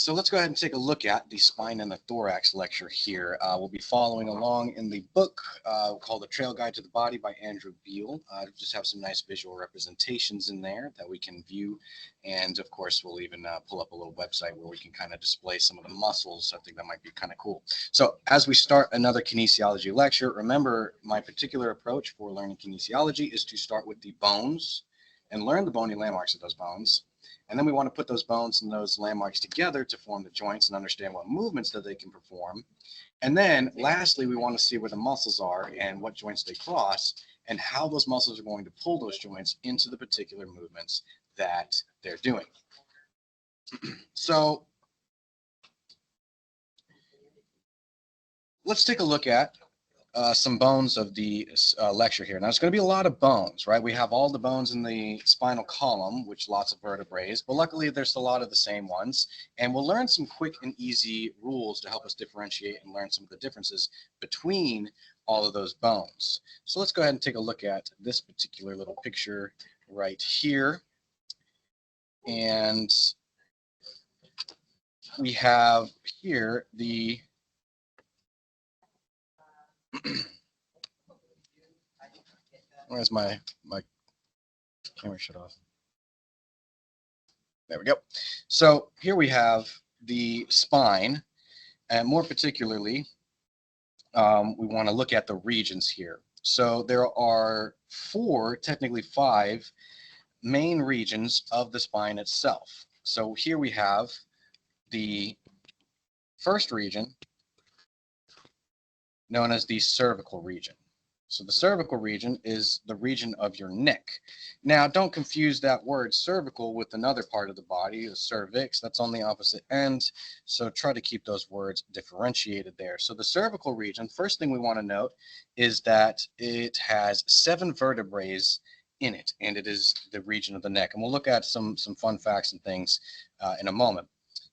So let's go ahead and take a look at the spine and the thorax lecture here. We'll be following along in the book called The Trail Guide to the Body by Andrew Beale. Just have some nice visual representations in there that we can view. And of course, we'll even pull up a little website where we can kind of display some of the muscles. I think that might be kind of cool. So as we start another kinesiology lecture, remember my particular approach for learning kinesiology is to start with the bones and learn the bony landmarks of those bones. And then we want to put those bones and those landmarks together to form the joints and understand what movements that they can perform. And then lastly, we want to see where the muscles are and what joints they cross and how those muscles are going to pull those joints into the particular movements that they're doing. So let's take a look at some bones of the lecture here. Now, it's going to be a lot of bones, right? We have all the bones in the spinal column, which lots of vertebrae, but luckily there's a lot of the same ones. And we'll learn some quick and easy rules to help us differentiate and learn some of the differences between all of those bones. So let's go ahead and take a look at this particular little picture right here. And we have here the where's my camera shut off? There we go. So here we have the spine, and more particularly, we want to look at the regions here. So there are technically five main regions of the spine itself. So here we have the first region, known as the cervical region. So the cervical region is the region of your neck. Now, don't confuse that word cervical with another part of the body, the cervix. That's on the opposite end. So try to keep those words differentiated there. So the cervical region, first thing we want to note is that it has 7 vertebrae in it, and it is the region of the neck. And we'll look at some fun facts and things in a moment.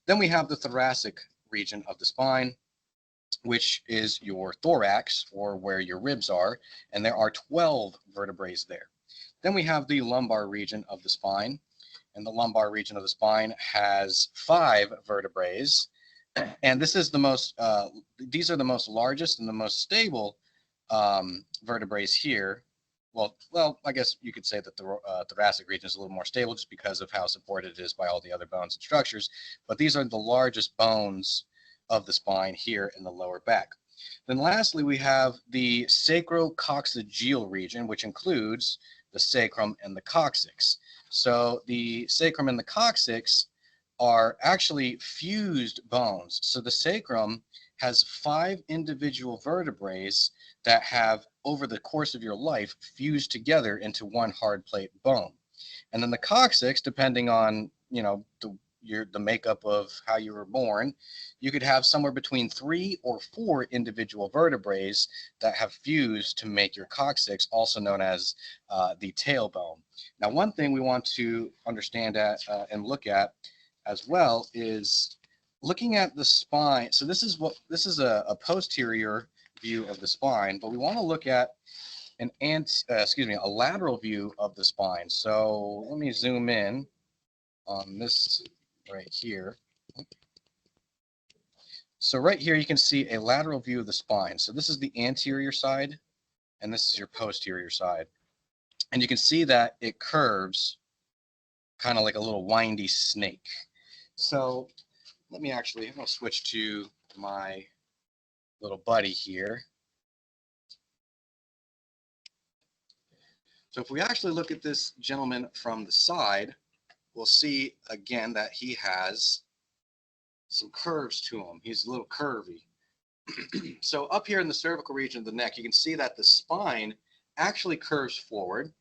Then we have the thoracic region of the spine, which is your thorax, or where your ribs are, and there are 12 vertebrae there. Then we have the lumbar region of the spine, and the lumbar region of the spine has 5 vertebrae, and this is the most, these are the most largest and the most stable vertebrae here. Well, I guess you could say that the thoracic region is a little more stable just because of how supported it is by all the other bones and structures, but these are the largest bones of the spine here in the lower back. Then lastly, we have the sacrococcygeal region, which includes the sacrum and the coccyx. So the sacrum and the coccyx are actually fused bones. So the sacrum has 5 individual vertebrae that have, over the course of your life, fused together into one hard plate bone. And then the coccyx, depending on, the makeup of how you were born, you could have somewhere between 3 or 4 individual vertebrae that have fused to make your coccyx, also known as the tailbone. Now, one thing we want to understand and look at as well is looking at the spine. So this is a posterior view of the spine, but we want to look at a lateral view of the spine. So let me zoom in on this right here. So right here you can see a lateral view of the spine. So this is the anterior side, and this is your posterior side. And you can see that it curves kind of like a little windy snake. So I'm going to switch to my little buddy here. So if we actually look at this gentleman from the side, we'll see again that he has some curves to him. He's a little curvy. So up here in the cervical region of the neck, you can see that the spine actually curves forward,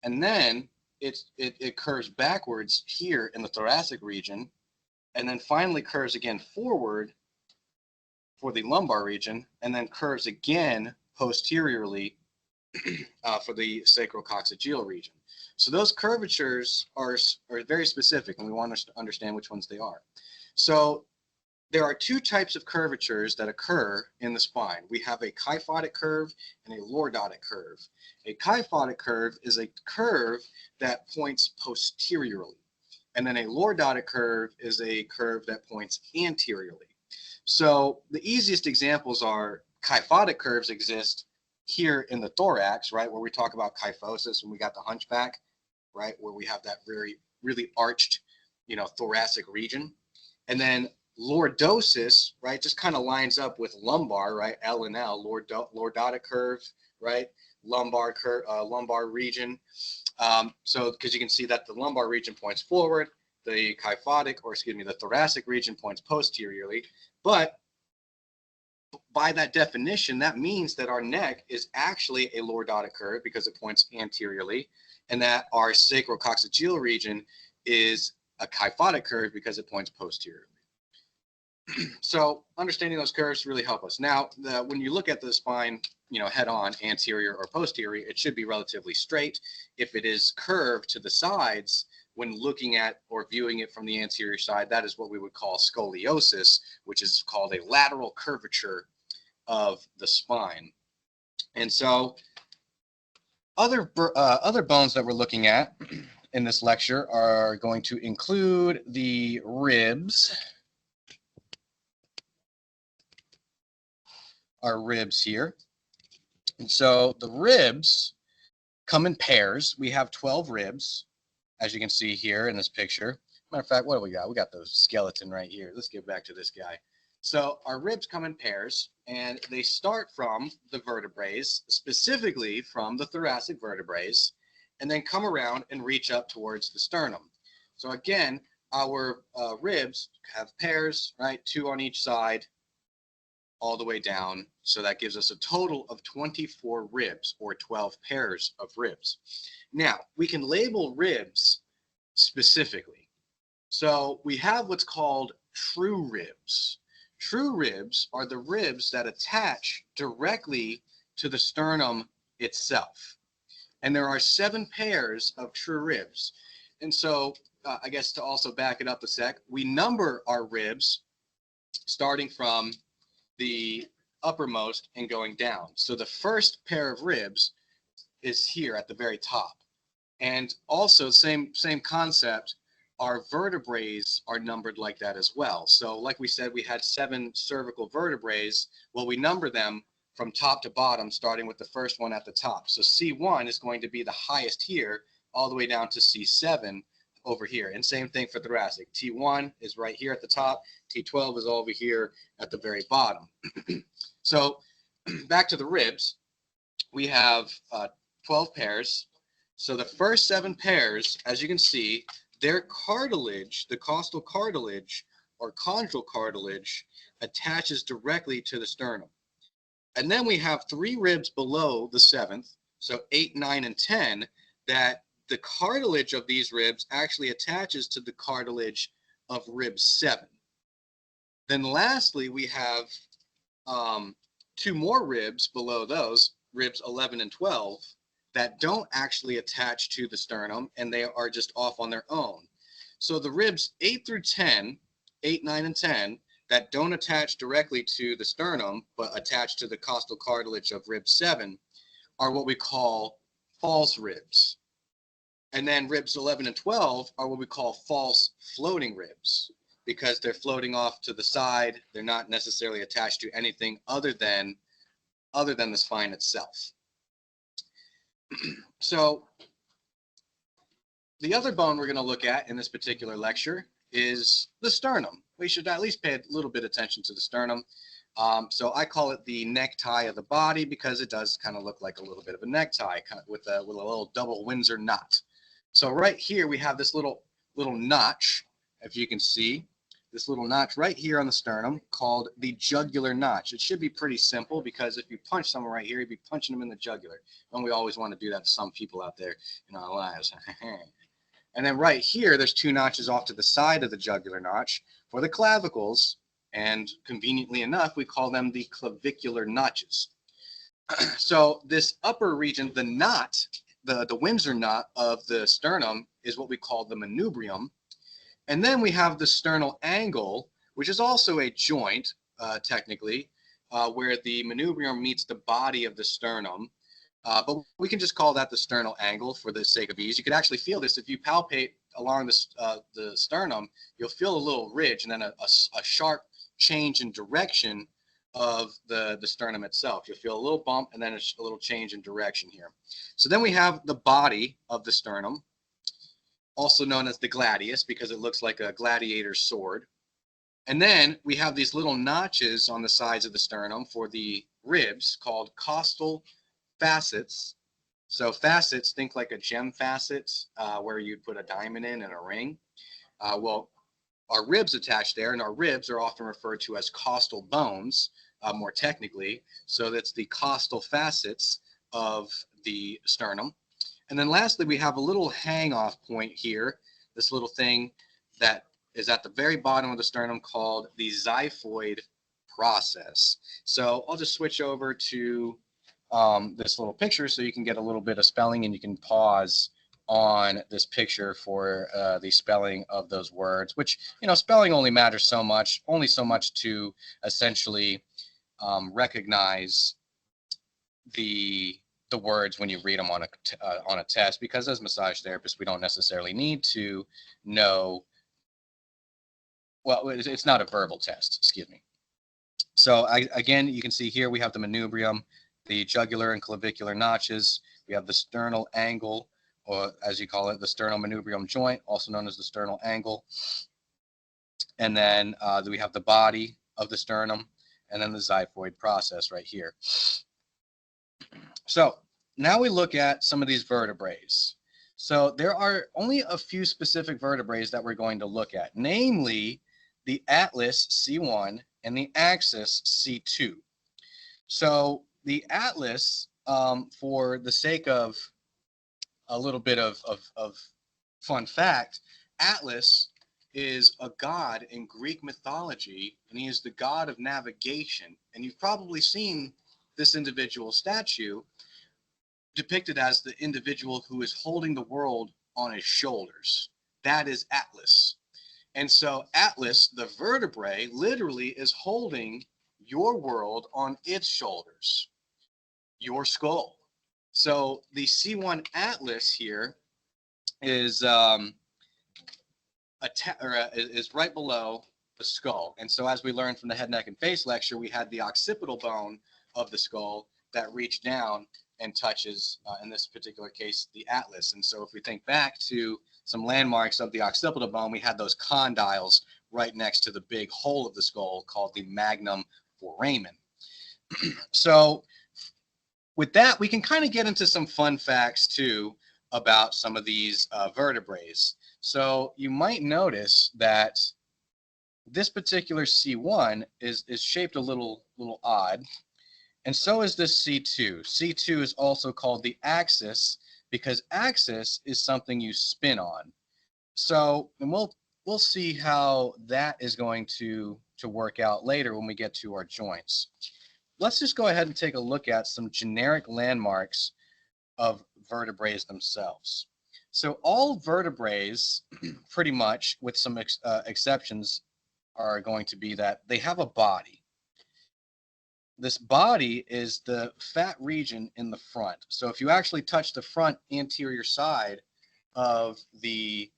and then it curves backwards here in the thoracic region, and then finally curves again forward for the lumbar region, and then curves again posteriorly for the sacrococcygeal region. So those curvatures are very specific, and we want to understand which ones they are. So there are 2 types of curvatures that occur in the spine. We have a kyphotic curve and a lordotic curve. A kyphotic curve is a curve that points posteriorly. And then a lordotic curve is a curve that points anteriorly. So the easiest examples are kyphotic curves exist here in the thorax, right, where we talk about kyphosis when we got the hunchback, right, where we have that very, really arched, thoracic region. And then lordosis, right, just kind of lines up with lumbar, right, L and L, lordotic curve, right, lumbar curve, lumbar region. So because you can see that the lumbar region points forward, the the thoracic region points posteriorly. But by that definition, that means that our neck is actually a lordotic curve because it points anteriorly, and that our sacrococcygeal region is a kyphotic curve because it points posteriorly. So understanding those curves really help us. Now, when you look at the spine, head on, anterior or posterior, it should be relatively straight. If it is curved to the sides, when looking at or viewing it from the anterior side, that is what we would call scoliosis, which is called a lateral curvature of the spine. And so other bones that we're looking at in this lecture are going to include the ribs. Our ribs here. And so the ribs come in pairs. We have 12 ribs, as you can see here in this picture. Matter of fact, what do we got? We got the skeleton right here. Let's get back to this guy. So our ribs come in pairs, and they start from the vertebrae, specifically from the thoracic vertebrae, and then come around and reach up towards the sternum. So again, our ribs have pairs, right? 2 on each side, all the way down. So that gives us a total of 24 ribs, or 12 pairs of ribs. Now, we can label ribs specifically. So we have what's called true ribs. True ribs are the ribs that attach directly to the sternum itself. And there are 7 pairs of true ribs. And so I guess to also back it up a sec, we number our ribs starting from the uppermost and going down. So the first pair of ribs is here at the very top. And also same concept, our vertebrae are numbered like that as well. So like we said, we had 7 cervical vertebrae. Well, we number them from top to bottom, starting with the first one at the top. So C1 is going to be the highest here, all the way down to C7 over here. And same thing for thoracic. T1 is right here at the top. T12 is over here at the very bottom. So back to the ribs, we have 12 pairs. So the first 7 pairs, as you can see, their cartilage, the costal cartilage or chondral cartilage, attaches directly to the sternum. And then we have 3 ribs below the 7th, so 8, 9, and 10, that the cartilage of these ribs actually attaches to the cartilage of rib 7. Then lastly, we have 2 more ribs below those, ribs 11 and 12, that don't actually attach to the sternum, and they are just off on their own. So the ribs 8 through 10, 8, 9, and 10, that don't attach directly to the sternum, but attach to the costal cartilage of rib 7, are what we call false ribs. And then ribs 11 and 12 are what we call false floating ribs, because they're floating off to the side. They're not necessarily attached to anything other than the spine itself. So the other bone we're going to look at in this particular lecture is the sternum. We should at least pay a little bit of attention to the sternum. So I call it the necktie of the body because it does kind of look like a little bit of a necktie with a little double Windsor knot. So right here we have this little notch, if you can see, this little notch right here on the sternum called the jugular notch. It should be pretty simple because if you punch someone right here, you'd be punching them in the jugular. And we always want to do that to some people out there in our lives. And then right here, there's 2 notches off to the side of the jugular notch for the clavicles. And conveniently enough, we call them the clavicular notches. So this upper region, the knot, the Windsor knot of the sternum is what we call the manubrium. And then we have the sternal angle, which is also a joint, technically, where the manubrium meets the body of the sternum. But we can just call that the sternal angle for the sake of ease. You could actually feel this if you palpate along the sternum, you'll feel a little ridge and then a sharp change in direction of the sternum itself. You'll feel a little bump and then a little change in direction here. So then we have the body of the sternum, also known as the gladius because it looks like a gladiator's sword. And then we have these little notches on the sides of the sternum for the ribs called costal facets. So facets, think like a gem facet where you'd put a diamond in and a ring. Well, our ribs attached there, and our ribs are often referred to as costal bones, more technically. So that's the costal facets of the sternum. And then lastly, we have a little hang-off point here, this little thing that is at the very bottom of the sternum called the xiphoid process. So I'll just switch over to this little picture so you can get a little bit of spelling, and you can pause on this picture for the spelling of those words, which, spelling only matters so much, to essentially recognize the words when you read them on a test, because as massage therapists, we don't necessarily need to know. Well, it's not a verbal test, excuse me. So again, you can see here we have the manubrium, the jugular and clavicular notches. We have the sternal angle, or as you call it, the sternal manubrium joint, also known as the sternal angle. And then we have the body of the sternum, and then the xiphoid process right here. So now we look at some of these vertebrae. So there are only a few specific vertebrae that we're going to look at, namely the atlas C1 and the axis C2. So the atlas, for the sake of a little bit of fun fact, Atlas is a god in Greek mythology, and he is the god of navigation. And you've probably seen this individual statue depicted as the individual who is holding the world on his shoulders. That is Atlas. And so Atlas, the vertebrae, literally is holding your world on its shoulders, your skull. So the C1 Atlas here is is right below the skull. And so as we learned from the head, neck, and face lecture, we had the occipital bone of the skull that reached down and touches, in this particular case, the atlas. And so if we think back to some landmarks of the occipital bone, we had those condyles right next to the big hole of the skull called the magnum foramen. So with that, we can kind of get into some fun facts too about some of these vertebrae. So you might notice that this particular C1 is shaped a little odd, and so is this C2. C2 is also called the axis because axis is something you spin on. So, and we'll see how that is going to work out later when we get to our joints. Let's just go ahead and take a look at some generic landmarks of vertebrae themselves. So all vertebrae, pretty much, with some exceptions, are going to be that they have a body. This body is the fat region in the front. So if you actually touch the front anterior side of the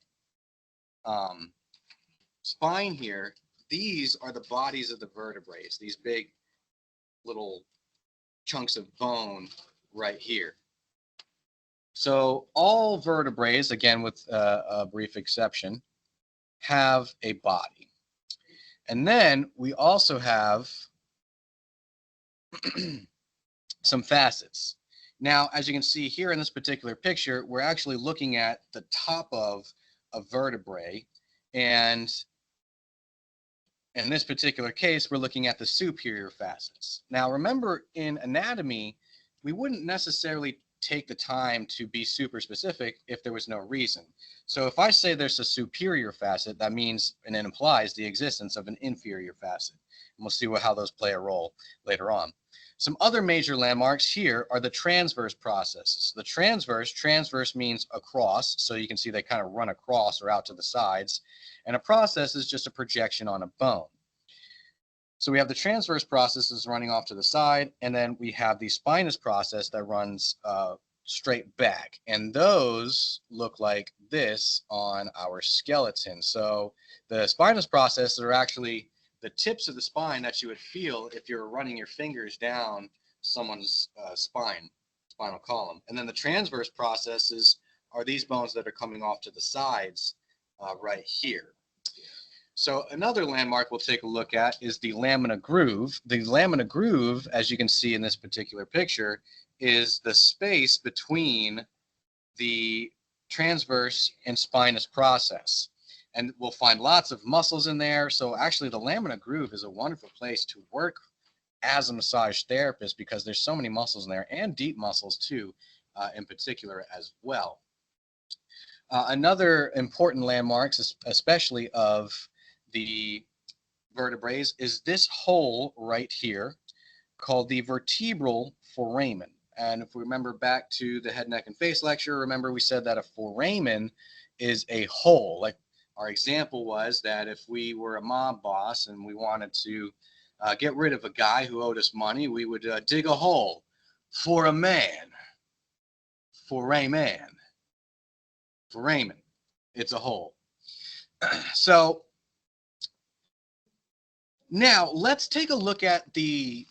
spine here, these are the bodies of the vertebrae, these big little chunks of bone right here. So all vertebrae, again with a brief exception, have a body. And then we also have some facets. Now, as you can see here in this particular picture, we're actually looking at the top of a vertebrae, and in this particular case, we're looking at the superior facets. Now, remember, in anatomy, we wouldn't necessarily take the time to be super specific if there was no reason. So if I say there's a superior facet, that means, and it implies the existence of an inferior facet. And we'll see how those play a role later on. Some other major landmarks here are the transverse processes. The transverse means across, so you can see they kind of run across or out to the sides. And a process is just a projection on a bone. So we have the transverse processes running off to the side, and then we have the spinous process that runs straight back. And those look like this on our skeleton. So the spinous processes are actually the tips of the spine that you would feel if you're running your fingers down someone's spinal column. And then the transverse processes are these bones that are coming off to the sides right here. So another landmark we'll take a look at is the lamina groove. The lamina groove, as you can see in this particular picture, is the space between the transverse and spinous process. And we'll find lots of muscles in there. So actually the lamina groove is a wonderful place to work as a massage therapist because there's so many muscles in there, and deep muscles too, in particular as well. Another important landmark, especially of the vertebrae, is this hole right here called the vertebral foramen. And if we remember back to the head, neck, and face lecture, remember we said that a foramen is a hole. Like our example was that if we were a mob boss and we wanted to get rid of a guy who owed us money, we would dig a hole for a man. Foramen. Foramen. It's a hole. So now let's take a look at the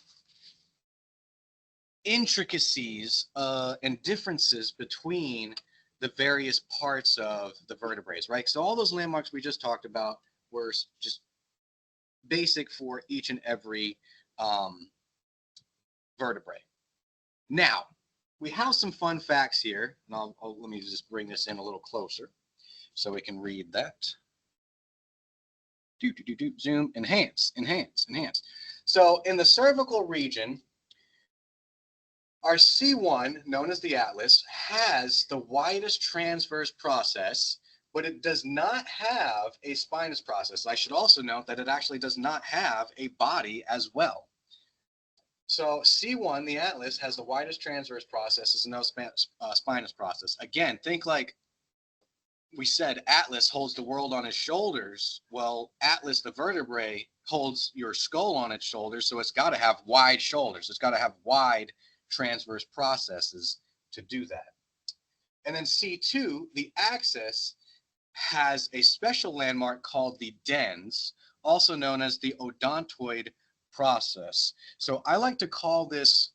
intricacies and differences between the various parts of the vertebrae, right? So all those landmarks we just talked about were just basic for each and every vertebrae. Now, we have some fun facts here, and let me just bring this in a little closer so we can read that. Zoom, enhance. So in the cervical region, our C1, known as the atlas, has the widest transverse process, but it does not have a spinous process. I should also note that it actually does not have a body as well. So C1, the atlas, has the widest transverse process, is no spinous process. Again, think like we said Atlas holds the world on his shoulders. Well, Atlas, the vertebrae, holds your skull on its shoulders, so it's got to have wide shoulders. It's got to have wide transverse processes to do that. And then C2, the axis, has a special landmark called the dens, also known as the odontoid process. So I like to call this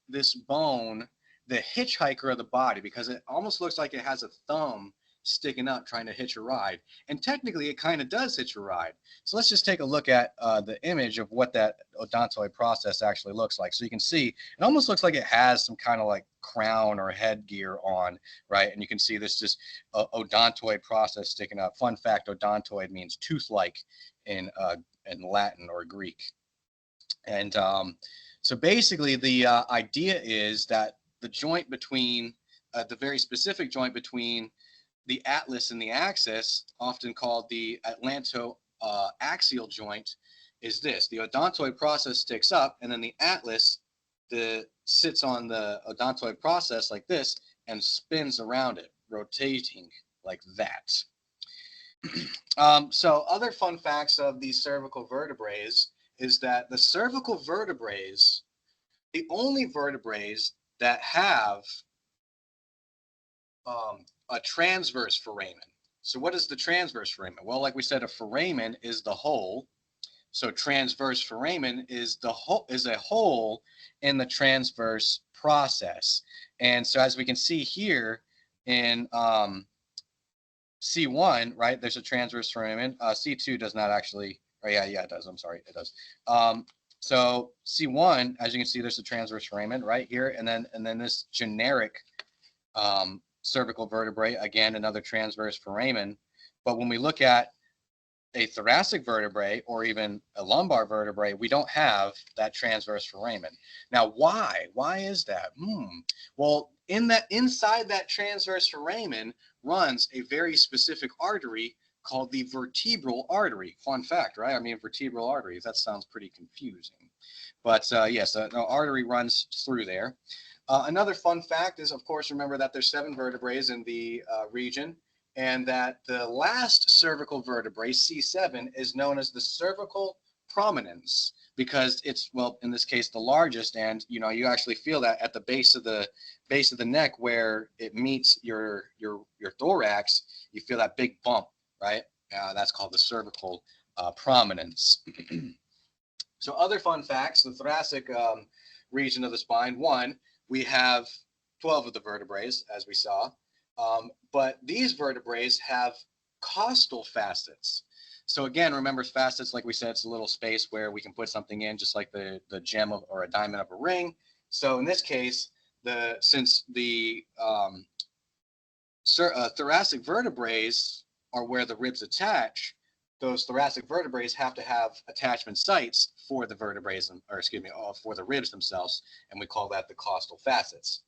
bone the hitchhiker of the body because it almost looks like it has a thumb sticking up trying to hitch a ride. And technically it kind of does hitch a ride. So let's just take a look at the image of what that odontoid process actually looks like. So you can see it almost looks like it has some kind of like crown or headgear on, right? And you can see this just odontoid process sticking up. Fun fact, odontoid means tooth-like in Latin or Greek. And so basically the idea is that the joint between, the very specific joint between the atlas and the axis, often called the atlanto-axial joint, is this. The odontoid process sticks up, and then the atlas sits on the odontoid process like this and spins around it, rotating like that. So other fun facts of these cervical vertebrae is that the cervical vertebrae, the only vertebrae that have a transverse foramen. So what is the transverse foramen? Well, like we said, a foramen is the hole. So transverse foramen is a hole in the transverse process. And so as we can see here in C1, right, there's a transverse foramen. C2 does not actually, oh yeah, it does. I'm sorry, it does. So C1, as you can see, there's a transverse foramen right here, and then this generic cervical vertebrae, again, another transverse foramen. But when we look at a thoracic vertebrae or even a lumbar vertebrae, we don't have that transverse foramen. Now, why? Why is that? Well, inside that transverse foramen runs a very specific artery called the vertebral artery. Fun fact, right? I mean, vertebral arteries, that sounds pretty confusing. But yes, an artery runs through there. Another fun fact is, of course, remember that there's 7 vertebrae in the region, and that the last cervical vertebrae, C7, is known as the cervical prominence because it's, well, in this case, the largest, and you actually feel that at the base of the neck where it meets your thorax. You feel that big bump, right? That's called the cervical prominence. So other fun facts: the thoracic region of the spine. One, we have 12 of the vertebrae, as we saw, but these vertebrae have costal facets. So again, remember facets, like we said, it's a little space where we can put something in, just like the gem of, or a diamond of a ring. So in this case, since the thoracic vertebrae are where the ribs attach, those thoracic vertebrae have to have attachment sites for the vertebrae, or excuse me, for the ribs themselves, and we call that the costal facets.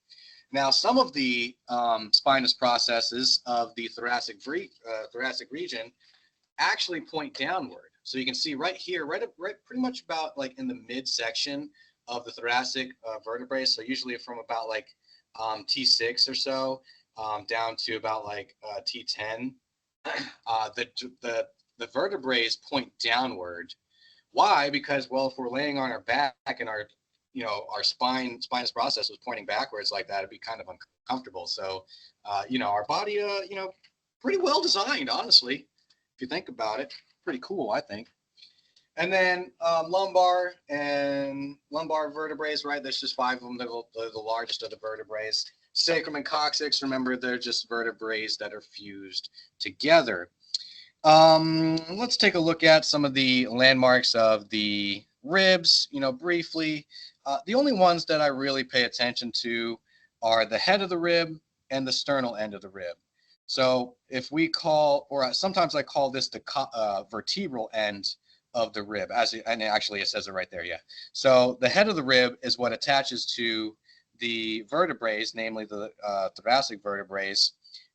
Now, some of the spinous processes of the thoracic region actually point downward. So you can see right here, right pretty much about like in the midsection of the thoracic vertebrae. So usually from about like T6 or so down to about like T10, the vertebrae point downward. Why? Because, well, if we're laying on our back and our spinous process was pointing backwards like that, it'd be kind of uncomfortable. So, our body, pretty well designed, honestly, if you think about it. Pretty cool, I think. And then lumbar vertebrae, right? There's just 5 of them. They're the largest of the vertebrae. Sacrum and coccyx, remember, they're just vertebrae that are fused together. Let's take a look at some of the landmarks of the ribs, briefly. The only ones that I really pay attention to are the head of the rib and the sternal end of the rib. So if we call, or sometimes I call this the vertebral end of the rib, and actually it says it right there, yeah. So the head of the rib is what attaches to the vertebrae, namely the thoracic vertebrae,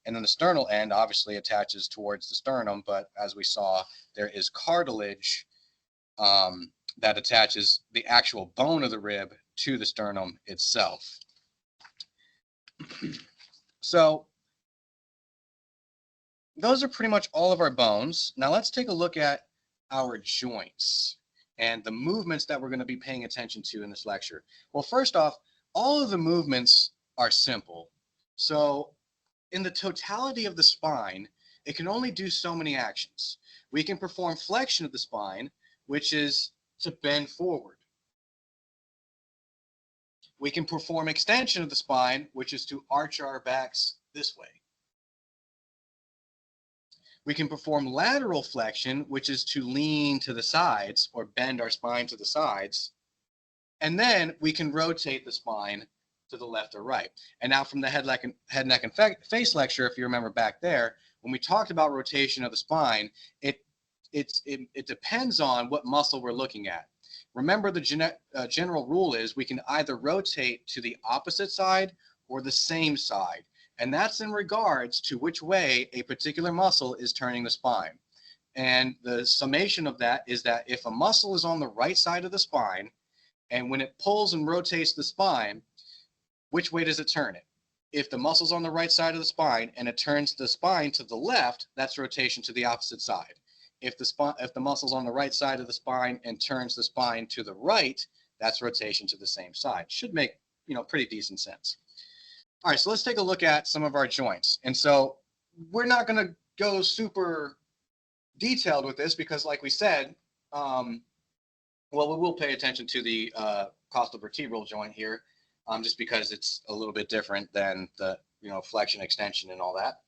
and then the sternal end obviously attaches towards the sternum, but as we saw, there is cartilage that attaches the actual bone of the rib to the sternum itself. So those are pretty much all of our bones. Now let's take a look at our joints and the movements that we're going to be paying attention to in this lecture. Well, first off, all of the movements are simple. So in the totality of the spine, it can only do so many actions. We can perform flexion of the spine, which is to bend forward. We can perform extension of the spine, which is to arch our backs this way. We can perform lateral flexion, which is to lean to the sides or bend our spine to the sides. And then we can rotate the spine to the left or right. And now from the head, neck, and face lecture, if you remember back there, when we talked about rotation of the spine, it depends on what muscle we're looking at. Remember, the general rule is we can either rotate to the opposite side or the same side. And that's in regards to which way a particular muscle is turning the spine. And the summation of that is that if a muscle is on the right side of the spine, and when it pulls and rotates the spine, which way does it turn it? If the muscle's on the right side of the spine and it turns the spine to the left, that's rotation to the opposite side. If the muscle's on the right side of the spine and turns the spine to the right, that's rotation to the same side. Should make, pretty decent sense. All right, so let's take a look at some of our joints. And so we're not going to go super detailed with this because, like we said, well, we will pay attention to the costal vertebral joint here, just because it's a little bit different than the flexion, extension, and all that.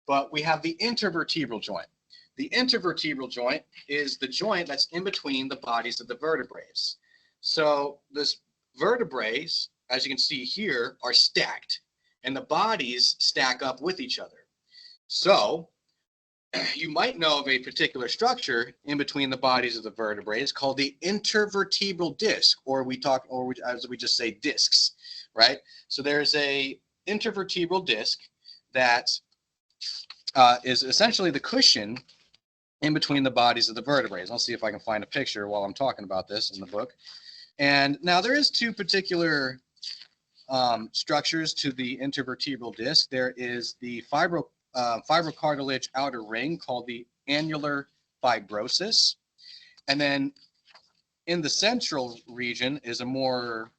But we have the intervertebral joint. The intervertebral joint is the joint that's in between the bodies of the vertebrae. So this vertebrae, as you can see here, are stacked, and the bodies stack up with each other. So you might know of a particular structure in between the bodies of the vertebrae. It's called the intervertebral disc, or as we just say, discs, right? So there's a intervertebral disc that is essentially the cushion in between the bodies of the vertebrae. I'll see if I can find a picture while I'm talking about this in the book. And now there is 2 particular structures to the intervertebral disc. There is the fibrocartilage outer ring called the annular fibrosus. And then In the central region is a more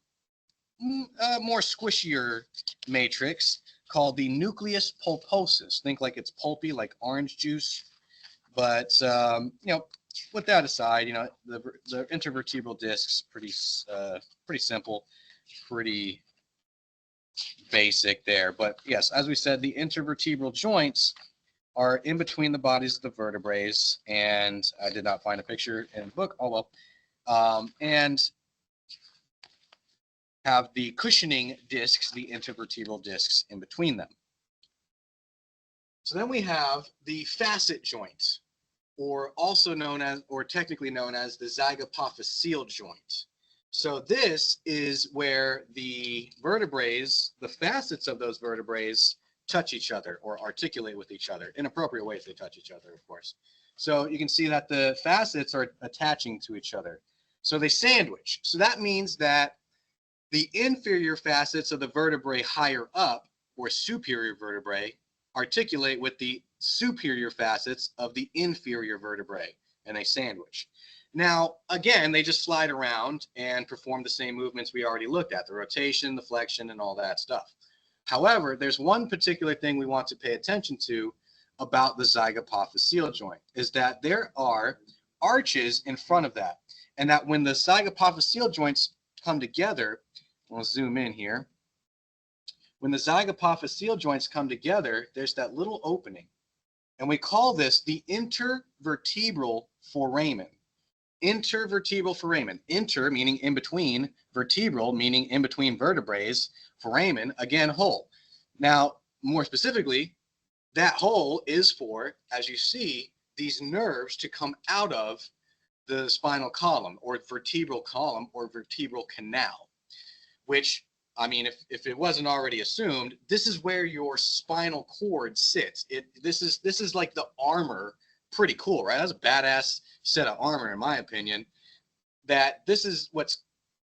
squishier matrix called the nucleus pulposus. Think like it's pulpy, like orange juice. But with that aside, the intervertebral discs pretty simple, pretty basic there. But yes, as we said, the intervertebral joints are in between the bodies of the vertebrae, and I did not find a picture in the book. Oh well, and have the cushioning discs, the intervertebral discs in between them. So then we have the facet joint, or also known as, or technically known as, the zygapophyseal joint. So this is where the vertebrae, the facets of those vertebrae, touch each other or articulate with each other in appropriate ways. They touch each other, of course. So you can see that the facets are attaching to each other. So they sandwich. So that means that the inferior facets of the vertebrae higher up, or superior vertebrae, articulate with the superior facets of the inferior vertebrae, and they sandwich. Now, again, they just slide around and perform the same movements we already looked at, the rotation, the flexion, and all that stuff. However, there's one particular thing we want to pay attention to about the zygapophyseal joint, is that there are arches in front of that, and that when the zygapophyseal joints come together, we'll zoom in here, when the zygapophyseal joints come together, there's that little opening, and we call this the intervertebral foramen. Intervertebral foramen. Inter meaning in between, vertebral meaning in between vertebrae, foramen, again, hole. Now, more specifically, that hole is for, as you see, these nerves to come out of the spinal column, or vertebral column, or vertebral canal, which, I mean, if it wasn't already assumed, this is where your spinal cord sits. This is like the armor. Pretty cool, right? That's a badass set of armor, in my opinion. That this is what's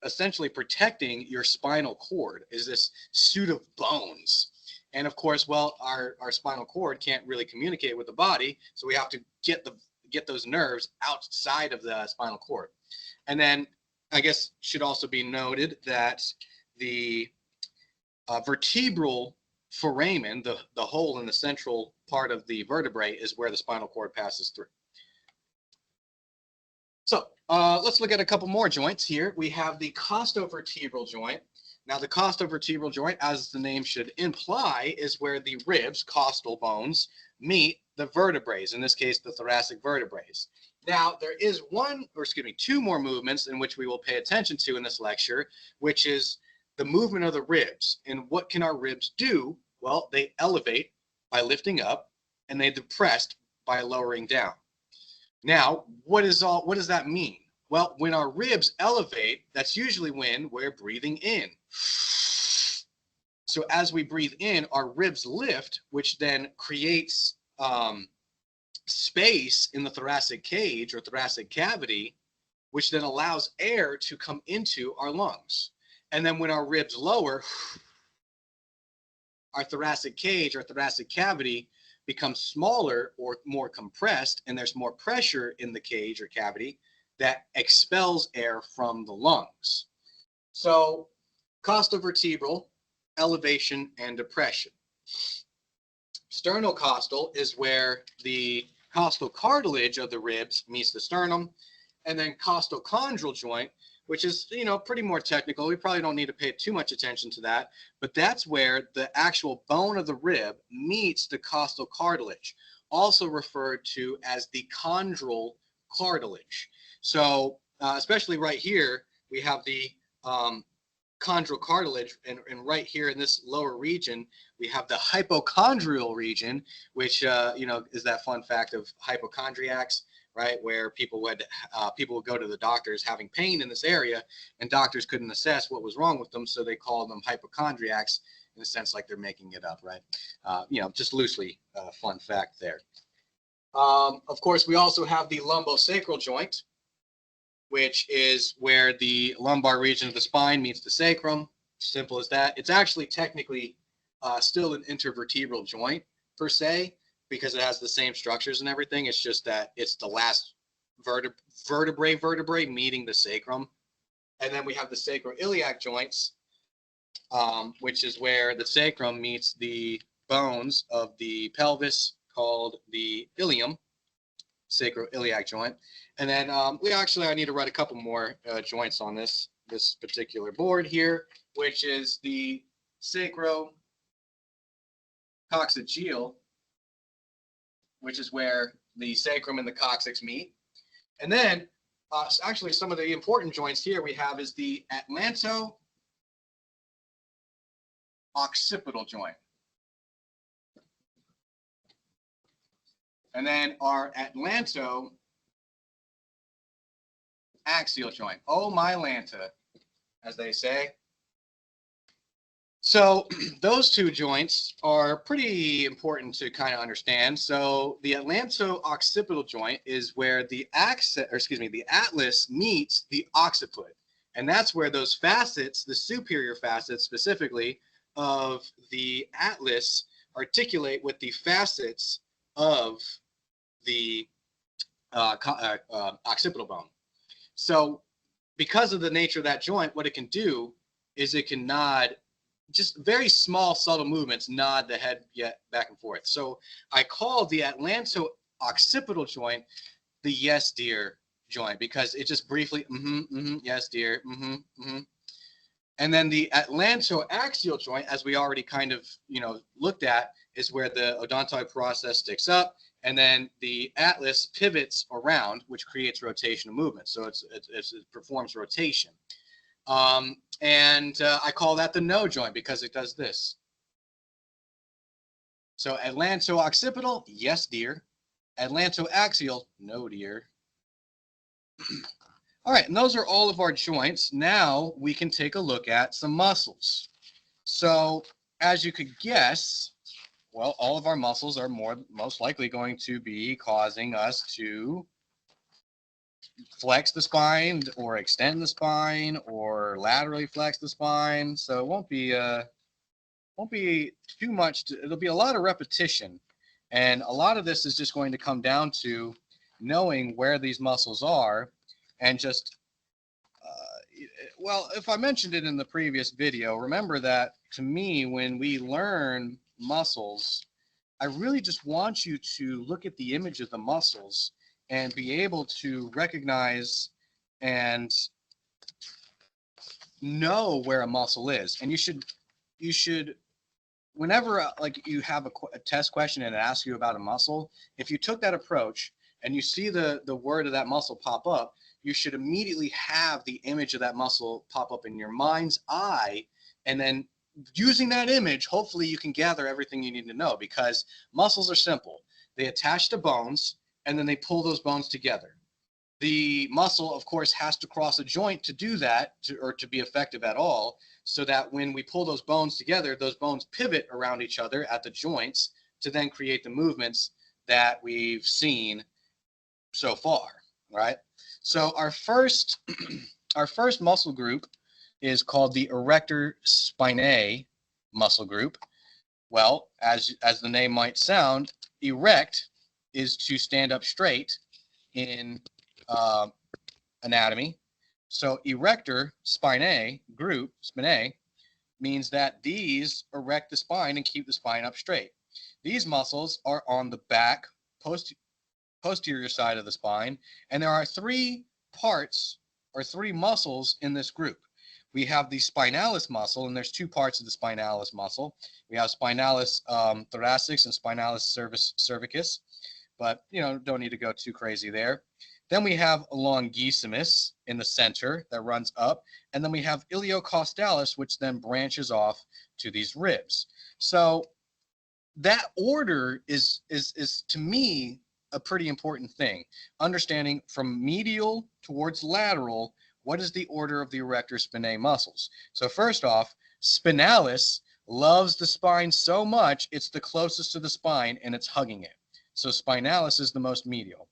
essentially protecting your spinal cord, is this suit of bones. And of course, well, our spinal cord can't really communicate with the body, so we have to get those nerves outside of the spinal cord. And then I guess should also be noted that the vertebral foramen, the hole in the central part of the vertebrae, is where the spinal cord passes through. So let's look at a couple more joints here. We have the costovertebral joint. Now the costovertebral joint, as the name should imply, is where the ribs, costal bones, meet the vertebrae, in this case the thoracic vertebrae. Now there is two more movements in which we will pay attention to in this lecture, which is the movement of the ribs. And what can our ribs do? Well, they elevate by lifting up, and they depress by lowering down. Now, what does that mean? Well, when our ribs elevate, that's usually when we're breathing in. So as we breathe in, our ribs lift, which then creates space in the thoracic cage or thoracic cavity, which then allows air to come into our lungs. And then when our ribs lower, our thoracic cage, our thoracic cavity becomes smaller or more compressed, and there's more pressure in the cage or cavity that expels air from the lungs. So costovertebral, elevation and depression. Sternocostal is where the costal cartilage of the ribs meets the sternum, and then costochondral joint, which is, pretty more technical. We probably don't need to pay too much attention to that, but that's where the actual bone of the rib meets the costal cartilage, also referred to as the chondral cartilage. So especially right here, we have the chondral cartilage, and right here in this lower region, we have the hypochondrial region, which, is that fun fact of hypochondriacs, right? Where people would go to the doctors having pain in this area, and doctors couldn't assess what was wrong with them, so they called them hypochondriacs, in a sense like they're making it up, right? Just loosely, fun fact there. Of course, we also have the lumbosacral joint, which is where the lumbar region of the spine meets the sacrum. Simple as that. It's actually technically still an intervertebral joint per se, because it has the same structures and everything. It's just that it's the last vertebrae meeting the sacrum. And then we have the sacroiliac joints, which is where the sacrum meets the bones of the pelvis, called the ilium, sacroiliac joint. And then I need to write a couple more joints on this particular board here, which is the sacrococcygeal, which is where the sacrum and the coccyx meet. And then actually some of the important joints here we have is the atlanto-occipital joint. And then our atlanto-axial joint. Oh, my Lanta, as they say. So those two joints are pretty important to kind of understand. So the atlanto-occipital joint is where the atlas meets the occiput. And that's where those facets, the superior facets specifically, of the atlas articulate with the facets of the occipital bone. So because of the nature of that joint, what it can do is it can nod, just very small, subtle movements, nod the head back and forth. So I call the atlanto-occipital joint the yes, dear joint, because it just briefly, yes, dear, And then the atlanto-axial joint, as we already kind of, looked at, is where the odontoid process sticks up, and then the atlas pivots around, which creates rotational movement. So it performs rotation. I call that the no joint because it does this. So atlanto-occipital, yes, dear. Atlanto-axial, no, dear. All right, and those are all of our joints. Now we can take a look at some muscles. So as you could guess, well, all of our muscles are most likely going to be causing us to flex the spine or extend the spine or laterally flex the spine. So it won't be too much. It'll be a lot of repetition. And a lot of this is just going to come down to knowing where these muscles are and just, well, if I mentioned it in the previous video, remember that to me, when we learn muscles, I really just want you to look at the image of the muscles and be able to recognize and know where a muscle is. And you should whenever like you have a test question and it asks you about a muscle, if you took that approach and you see the word of that muscle pop up, you should immediately have the image of that muscle pop up in your mind's eye, and then using that image, hopefully you can gather everything you need to know, because muscles are simple. They attach to bones and then they pull those bones together. The muscle, of course, has to cross a joint to do that, to be effective at all, so that when we pull those bones together, those bones pivot around each other at the joints to then create the movements that we've seen so far, right? So our first muscle group is called the erector spinae muscle group. Well, as the name might sound, erect is to stand up straight in anatomy. So erector spinae group, spinae, means that these erect the spine and keep the spine up straight. These muscles are on the back, posterior side of the spine, and there are three parts or three muscles in this group. We have the spinalis muscle, and there's two parts of the spinalis muscle. We have spinalis thoracis and spinalis cervicus, but don't need to go too crazy there. Then we have longissimus in the center that runs up, and then we have iliocostalis, which then branches off to these ribs. So that order is to me a pretty important thing. Understanding from medial towards lateral, what is the order of the erector spinae muscles? So first off, spinalis loves the spine so much, it's the closest to the spine and it's hugging it. So spinalis is the most medial.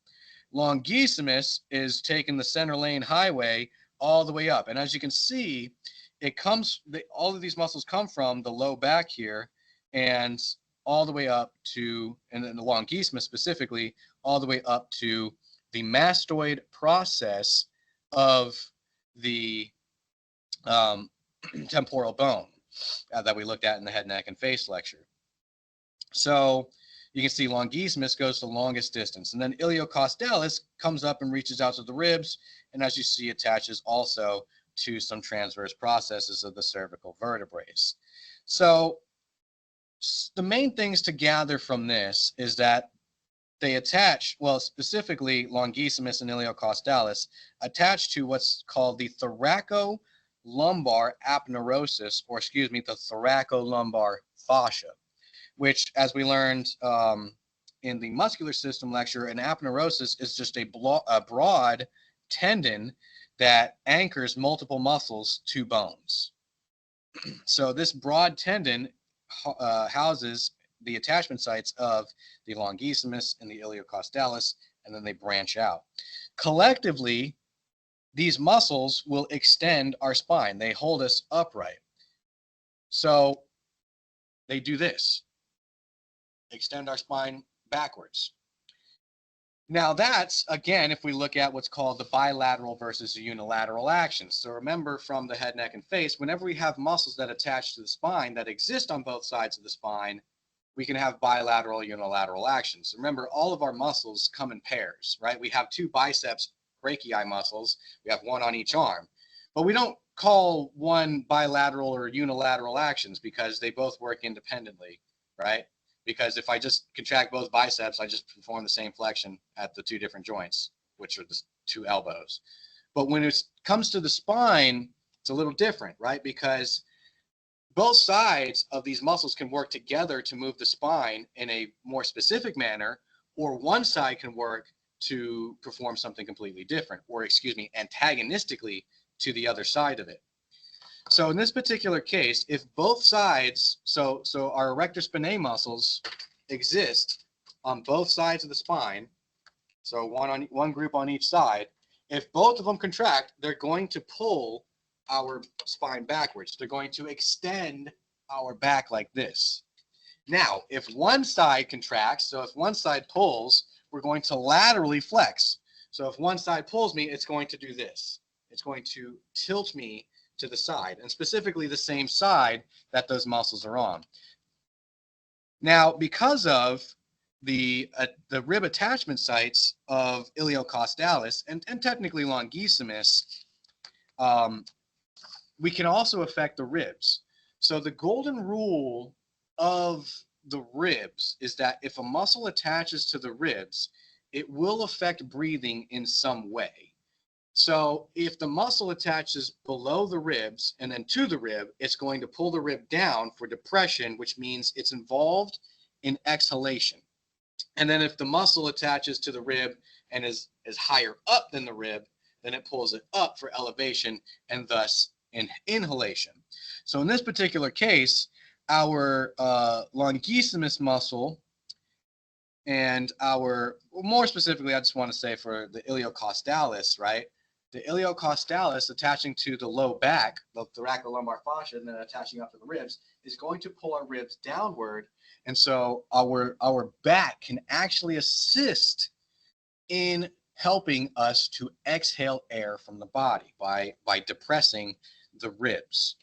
Longissimus is taking the center lane highway all the way up. And as you can see, all of these muscles come from the low back here and all the way up to, and then the longissimus specifically, all the way up to the mastoid process of the temporal bone that we looked at in the head, neck, and face lecture. So you can see longissimus goes the longest distance, and then iliocostalis comes up and reaches out to the ribs, and as you see, attaches also to some transverse processes of the cervical vertebrae. So the main things to gather from this is that they attach, well, specifically longissimus and iliocostalis, attach to what's called the thoracolumbar aponeurosis, or excuse me, the thoracolumbar fascia, which, as we learned in the muscular system lecture, an aponeurosis is just a broad tendon that anchors multiple muscles to bones. So this broad tendon houses the attachment sites of the longissimus and the iliocostalis, and then they branch out. Collectively, these muscles will extend our spine. They hold us upright. So they do this, extend our spine backwards. Now that's, again, if we look at what's called the bilateral versus the unilateral actions. So remember, from the head, neck, and face, whenever we have muscles that attach to the spine that exist on both sides of the spine, we can have bilateral, unilateral actions. Remember, all of our muscles come in pairs, right? We have two biceps brachii muscles. We have one on each arm. But we don't call one bilateral or unilateral actions because they both work independently, right? Because if I just contract both biceps, I just perform the same flexion at the two different joints, which are the two elbows. But when it comes to the spine, it's a little different, right? Because both sides of these muscles can work together to move the spine in a more specific manner, or one side can work to perform something completely different, or excuse me, antagonistically to the other side of it. So in this particular case, if both sides, so our erector spinae muscles exist on both sides of the spine, so one group on each side, if both of them contract, they're going to pull our spine backwards. They're going to extend our back like this. Now, if one side contracts, so if one side pulls, we're going to laterally flex. So if one side pulls me, it's going to do this. It's going to tilt me to the side, and specifically the same side that those muscles are on. Now, because of the rib attachment sites of iliocostalis and technically longissimus, we can also affect the ribs. So the golden rule of the ribs is that if a muscle attaches to the ribs, it will affect breathing in some way. So if the muscle attaches below the ribs and then to the rib, it's going to pull the rib down for depression, which means it's involved in exhalation. And then if the muscle attaches to the rib and is higher up than the rib, then it pulls it up for elevation and thus inhalation. So in this particular case, our longissimus muscle and our, more specifically, I just want to say for the iliocostalis, right? The iliocostalis attaching to the low back, the thoracolumbar fascia, and then attaching up to the ribs, is going to pull our ribs downward. And so our back can actually assist in helping us to exhale air from the body by depressing the ribs.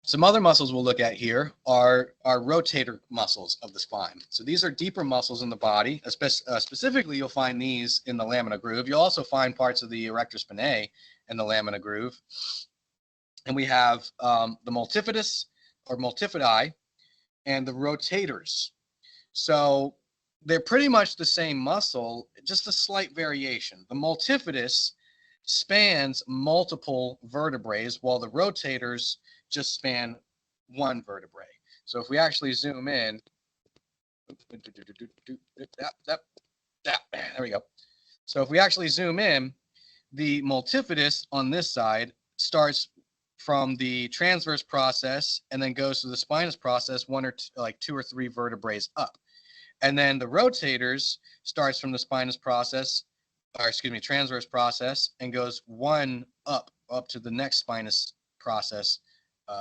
Some other muscles we'll look at here are rotator muscles of the spine. So these are deeper muscles in the body. Specifically, you'll find these in the lamina groove. You'll also find parts of the erector spinae in the lamina groove. And we have the multifidus or multifidi and the rotators. So they're pretty much the same muscle, just a slight variation. The multifidus spans multiple vertebrae, while the rotators just span one vertebrae. So if we actually zoom in, there we go. So if we actually zoom in, the multifidus on this side starts from the transverse process and then goes to the spinous process, two or three vertebrae up. And then the rotators starts from the spinous process, transverse process, and goes one up to the next spinous process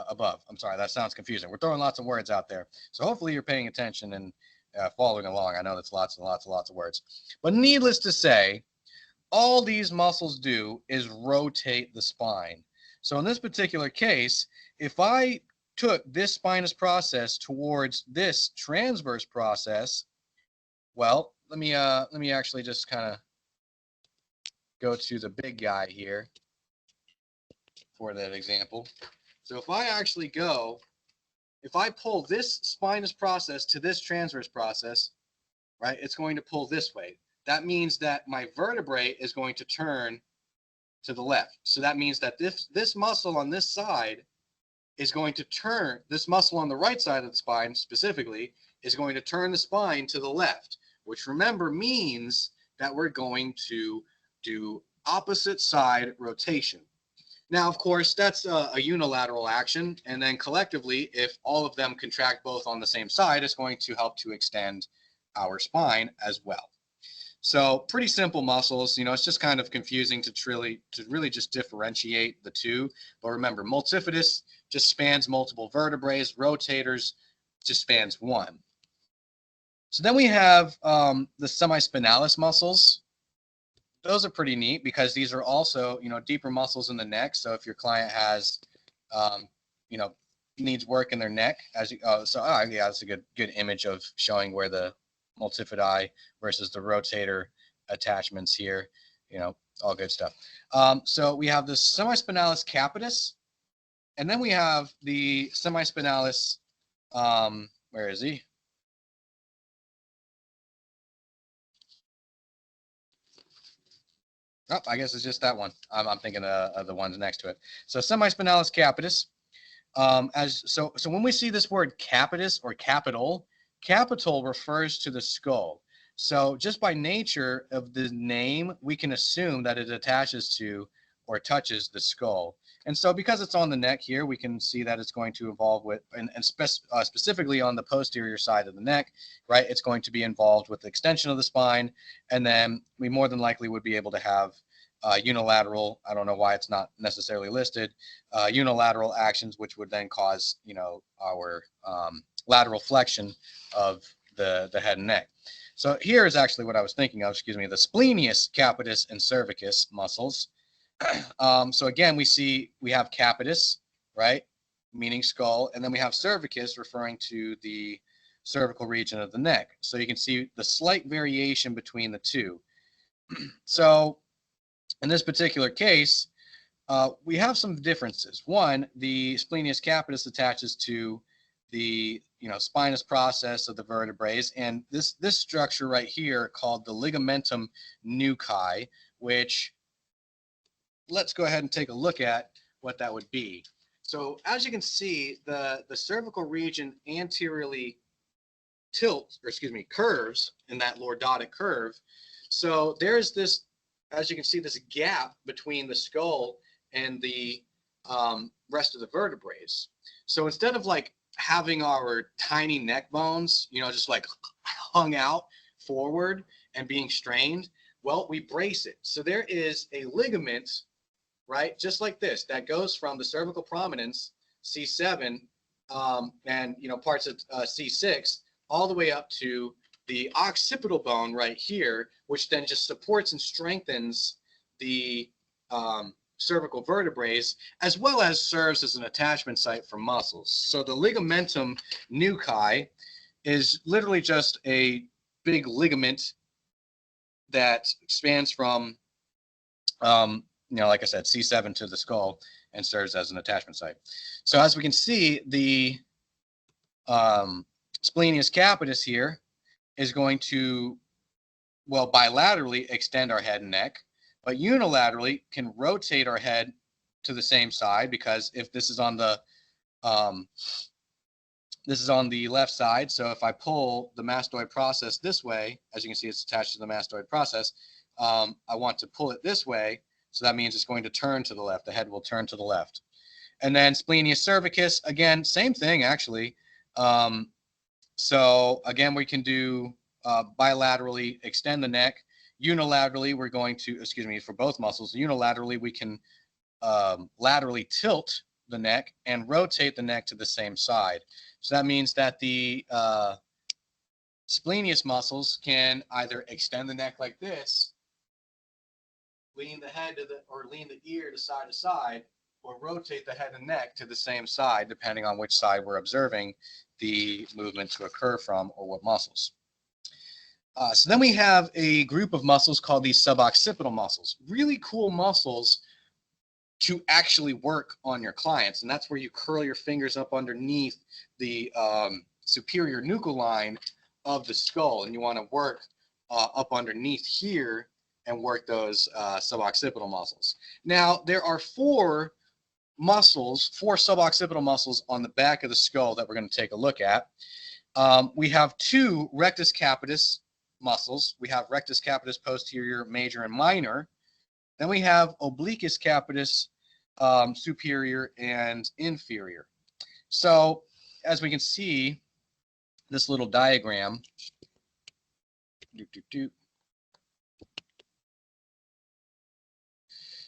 above. I'm sorry, that sounds confusing. We're throwing lots of words out there. So hopefully you're paying attention and following along. I know that's lots and lots and lots of words. But needless to say, all these muscles do is rotate the spine. So in this particular case, if I took this spinous process towards this transverse process, well, let me actually just kind of go to the big guy here for that example. So if I actually if I pull this spinous process to this transverse process, right, it's going to pull this way. That means that my vertebrae is going to turn to the left. So that means that this muscle on this side is going to turn, this muscle on the right side of the spine specifically, is going to turn the spine to the left, which remember means that we're going to do opposite side rotation. Now, of course, that's a unilateral action, and then collectively, if all of them contract both on the same side, it's going to help to extend our spine as well. So pretty simple muscles. It's just kind of confusing to really just differentiate the two. But remember, multifidus just spans multiple vertebrae. Rotators just spans one. So then we have the semispinalis muscles. Those are pretty neat because these are also, deeper muscles in the neck. So if your client has, needs work in their neck, yeah, that's a good image of showing where the multifidi versus the rotator attachments here, all good stuff. So we have the semispinalis capitis, and then we have the semispinalis, where is he? Oh, I guess it's just that one. I'm thinking of the ones next to it. So semispinalis capitis. So when we see this word capitis or capital refers to the skull. So just by nature of the name, we can assume that it attaches to or touches the skull. And so because it's on the neck here, we can see that it's going to involve with, specifically on the posterior side of the neck, right? It's going to be involved with the extension of the spine. And then we more than likely would be able to have unilateral, I don't know why it's not necessarily listed, unilateral actions, which would then cause, our lateral flexion of the head and neck. So here is actually what I was thinking of, the splenius capitis and cervicus muscles. So again, we have capitis, right, meaning skull, and then we have cervicus referring to the cervical region of the neck. So you can see the slight variation between the two. So in this particular case, we have some differences. One, the splenius capitis attaches to the spinous process of the vertebrae, and this structure right here called the ligamentum nuchae, which let's go ahead and take a look at what that would be. So as you can see, the cervical region anteriorly curves in that lordotic curve. So there's this, as you can see, this gap between the skull and the rest of the vertebrae. So instead of like having our tiny neck bones, just like hung out forward and being strained, well, we brace it. So there is a ligament, right, just like this, that goes from the cervical prominence, C7, and parts of C6, all the way up to the occipital bone right here, which then just supports and strengthens the cervical vertebrae, as well as serves as an attachment site for muscles. So the ligamentum nuchae is literally just a big ligament that spans from like I said, C7 to the skull and serves as an attachment site. So as we can see, the splenius capitis here is going to, well, bilaterally extend our head and neck, but unilaterally can rotate our head to the same side, because if this is on the left side, so if I pull the mastoid process this way, as you can see, it's attached to the mastoid process, I want to pull it this way. So that means it's going to turn to the left. The head will turn to the left. And then splenius cervicus, again, same thing, actually. So again, we can do bilaterally extend the neck. Unilaterally, we're going to, for both muscles, unilaterally, we can laterally tilt the neck and rotate the neck to the same side. So that means that the splenius muscles can either extend the neck like this, lean the head or lean the ear to side, or rotate the head and neck to the same side, depending on which side we're observing the movement to occur from or what muscles. So then we have a group of muscles called these suboccipital muscles. Really cool muscles to actually work on your clients. And that's where you curl your fingers up underneath the superior nuchal line of the skull. And you want to work up underneath here and work those suboccipital muscles. Now, there are four suboccipital muscles on the back of the skull that we're going to take a look at. We have two rectus capitis muscles. We have rectus capitis posterior, major, and minor. Then we have obliquus capitis superior and inferior. So as we can see, this little diagram,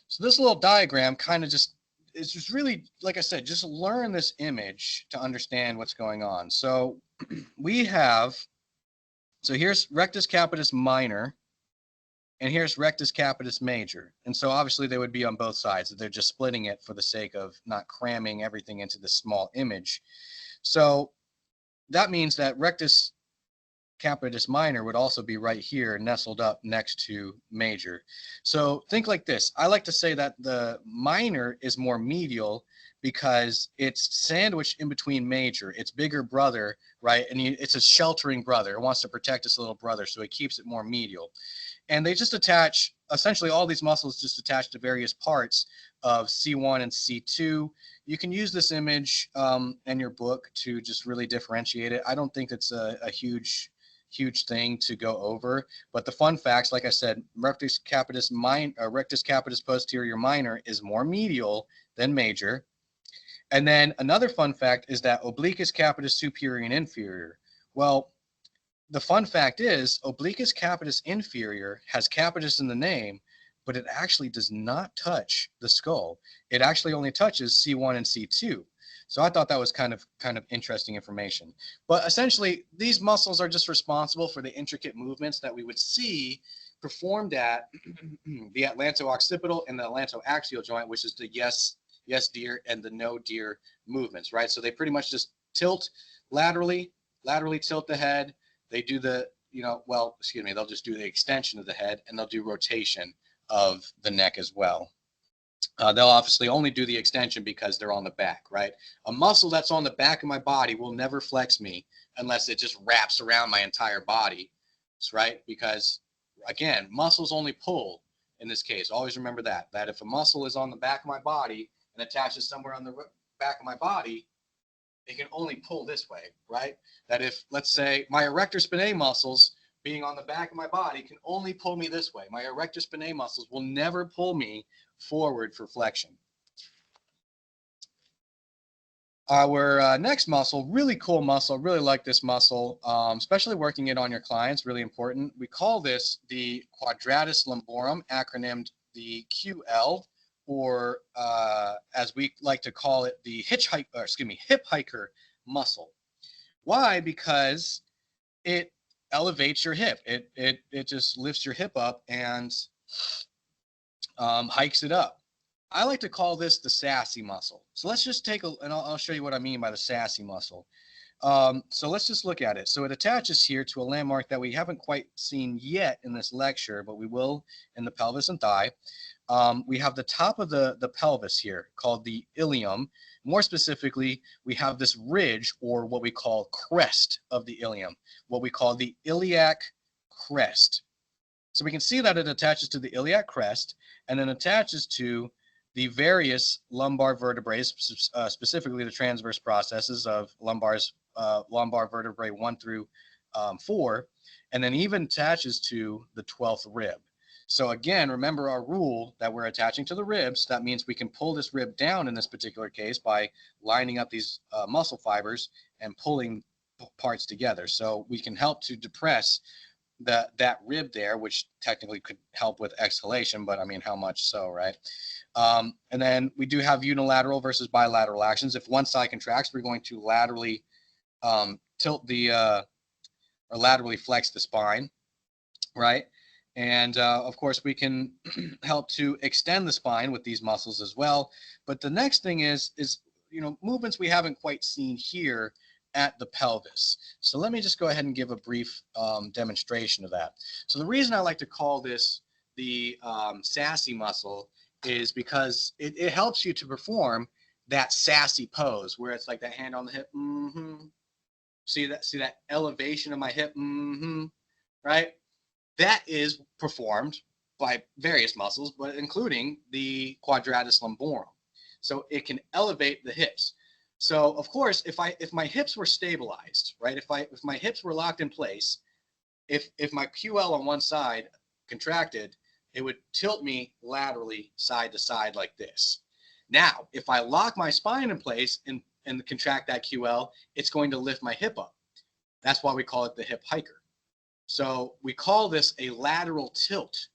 so this little diagram kind of it's just really, like I said, just learn this image to understand what's going on. So we have, so here's rectus capitis minor, and here's rectus capitis major. And so obviously they would be on both sides. They're just splitting it for the sake of not cramming everything into this small image. So that means that rectus capitis minor would also be right here, nestled up next to major. So think like this. I like to say that the minor is more medial because it's sandwiched in between major. Its bigger brother, right? And it's a sheltering brother. It wants to protect its little brother, so it keeps it more medial. And they just attach, essentially all these muscles just attach to various parts of C1 and C2. You can use this image in your book to just really differentiate it. I don't think it's a huge thing to go over, but the fun facts, like I said, rectus capitis posterior minor is more medial than major. And then another fun fact is that obliquus capitis superior and inferior. Well, the fun fact is obliquus capitis inferior has capitis in the name, but it actually does not touch the skull. It actually only touches C1 and C2. So I thought that was kind of interesting information. But essentially, these muscles are just responsible for the intricate movements that we would see performed at the atlanto-occipital and the atlanto-axial joint, which is the yes dear and the no dear movements, right? So they pretty much just tilt laterally tilt the head. They do the, they'll just do the extension of the head, and they'll do rotation of the neck as well. They'll obviously only do the extension because they're on the back, right? A muscle that's on the back of my body will never flex me unless it just wraps around my entire body, right? Because, again, muscles only pull in this case. Always remember that if a muscle is on the back of my body and attaches somewhere on the back of my body, it can only pull this way, right? That if, let's say, my erector spinae muscles being on the back of my body can only pull me this way. My erector spinae muscles will never pull me forward for flexion. Our next muscle, really cool muscle, really like this muscle, especially working it on your clients, really important. We call this the quadratus lumborum, acronymed the QL, or as we like to call it, the hip hiker muscle. Why? Because it elevates your hip. It just lifts your hip up and hikes it up. I like to call this the sassy muscle. So let's just and I'll show you what I mean by the sassy muscle. So let's just look at it. So it attaches here to a landmark that we haven't quite seen yet in this lecture, but we will in the pelvis and thigh. We have the top of the pelvis here called the ilium. More specifically, we have this ridge, or what we call crest of the ilium, what we call the iliac crest. So we can see that it attaches to the iliac crest and then attaches to the various lumbar vertebrae, specifically the transverse processes of lumbar vertebrae 1 through 4, and then even attaches to the 12th rib. So again, remember our rule that we're attaching to the ribs. That means we can pull this rib down in this particular case by lining up these muscle fibers and pulling parts together. So we can help to depress that rib there, which technically could help with exhalation, but I mean, how much so, right? And then we do have unilateral versus bilateral actions. If one side contracts, we're going to laterally tilt or laterally flex the spine, right? And of course, we can help to extend the spine with these muscles as well. But the next thing is movements we haven't quite seen here at the pelvis. So let me just go ahead and give a brief demonstration of that. So the reason I like to call this the sassy muscle is because it helps you to perform that sassy pose where it's like that hand on the hip. See that elevation of my hip, right? That is performed by various muscles, but including the quadratus lumborum. So it can elevate the hips. So of course, if my hips were stabilized, right? If my hips were locked in place, if my QL on one side contracted, it would tilt me laterally side to side like this. Now, if I lock my spine in place and contract that QL, it's going to lift my hip up. That's why we call it the hip hiker. So we call this a lateral tilt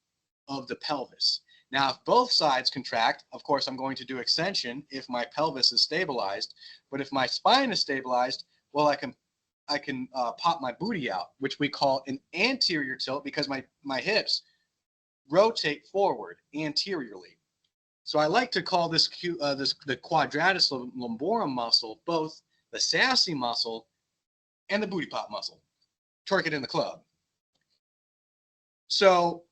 of the pelvis. Now, if both sides contract, of course, I'm going to do extension if my pelvis is stabilized. But if my spine is stabilized, well, I can pop my booty out, which we call an anterior tilt because my hips rotate forward anteriorly. So I like to call this the quadratus lumborum muscle both the sassy muscle and the booty pop muscle. Twerk it in the club. So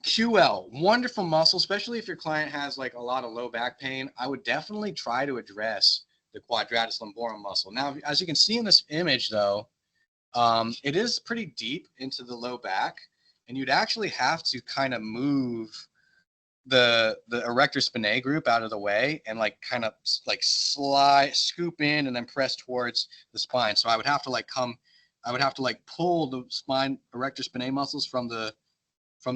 QL, wonderful muscle, especially if your client has like a lot of low back pain. I would definitely try to address the quadratus lumborum muscle. Now, as you can see in this image, though, it is pretty deep into the low back, and you'd actually have to kind of move the erector spinae group out of the way and like kind of like scoop in and then press towards the spine. So I would have to like pull the spine erector spinae muscles from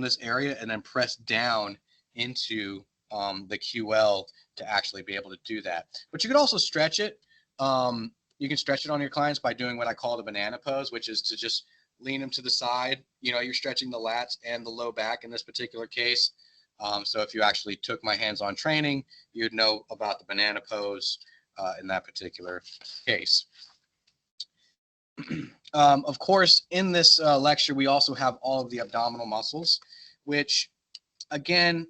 this area and then press down into the QL to actually be able to do that. But you could also stretch it. You can stretch it on your clients by doing what I call the banana pose, which is to just lean them to the side. You're stretching the lats and the low back in this particular case. So if you actually took my hands-on training, you'd know about the banana pose in that particular case. Of course, in this lecture, we also have all of the abdominal muscles, which, again,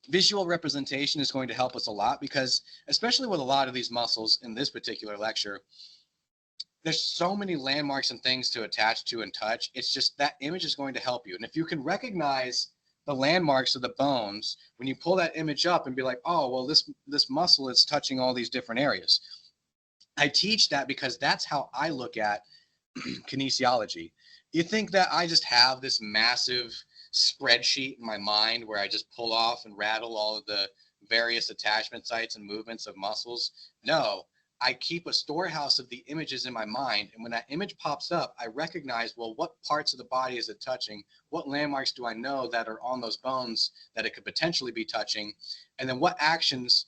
visual representation is going to help us a lot because, especially with a lot of these muscles in this particular lecture, there's so many landmarks and things to attach to and touch. It's just that image is going to help you. And if you can recognize the landmarks of the bones, when you pull that image up and be like, oh, well, this muscle is touching all these different areas. I teach that because that's how I look at kinesiology. You think that I just have this massive spreadsheet in my mind where I just pull off and rattle all of the various attachment sites and movements of muscles? No, I keep a storehouse of the images in my mind. And when that image pops up, I recognize, well, what parts of the body is it touching? What landmarks do I know that are on those bones that it could potentially be touching? And then what actions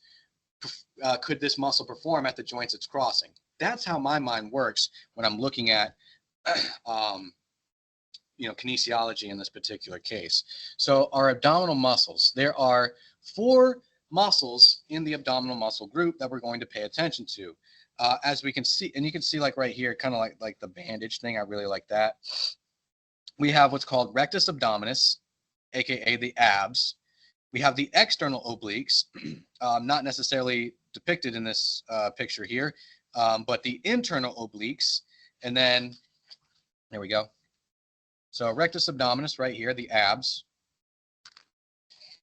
could this muscle perform at the joints it's crossing? That's how my mind works when I'm looking at kinesiology in this particular case. So our abdominal muscles, there are 4 muscles in the abdominal muscle group that we're going to pay attention to. As we can see, and you can see like right here, kind of like the bandage thing. I really like that. We have what's called rectus abdominis, aka the abs. We have the external obliques, not necessarily depicted in this picture here, but the internal obliques. And then, there we go. So rectus abdominis right here, the abs,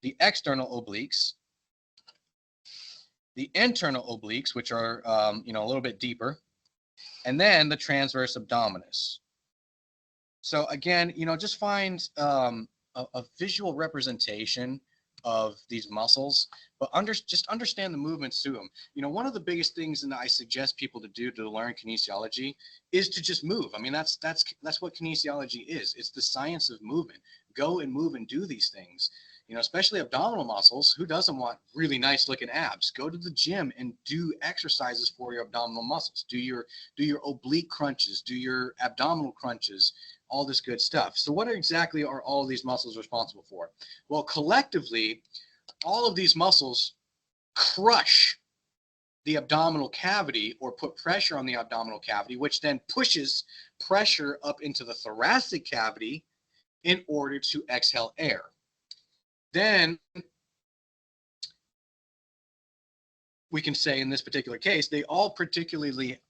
the external obliques, the internal obliques, which are, a little bit deeper, and then the transverse abdominis. So again, just find a visual representation of these muscles, but just understand the movements to them. One of the biggest things that I suggest people to do to learn kinesiology is to just move. I mean, that's what kinesiology is. It's the science of movement. Go and move and do these things. You know, especially abdominal muscles. Who doesn't want really nice looking abs? Go to the gym and do exercises for your abdominal muscles. Do your oblique crunches, do your abdominal crunches, all this good stuff. So what exactly are all of these muscles responsible for? Well, collectively, all of these muscles crush the abdominal cavity or put pressure on the abdominal cavity, which then pushes pressure up into the thoracic cavity in order to exhale air. Then we can say in this particular case, they all particularly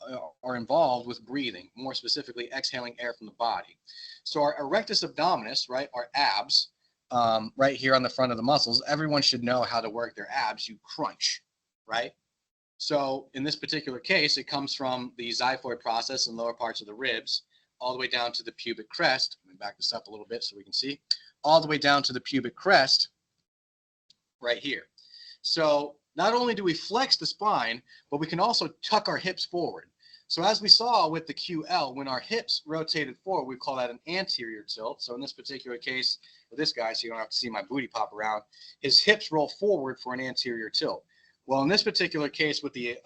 are involved with breathing, more specifically exhaling air from the body. So our erectus abdominis, right, our abs, right here on the front of the muscles, everyone should know how to work their abs. You crunch, right? So in this particular case, it comes from the xiphoid process in lower parts of the ribs, all the way down to the pubic crest. Let me back this up a little bit so we can see. All the way down to the pubic crest right here. So not only do we flex the spine, but we can also tuck our hips forward. So as we saw with the QL, when our hips rotated forward, we call that an anterior tilt. So in this particular case, with this guy, so you don't have to see my booty pop around, his hips roll forward for an anterior tilt. Well, in this particular case with the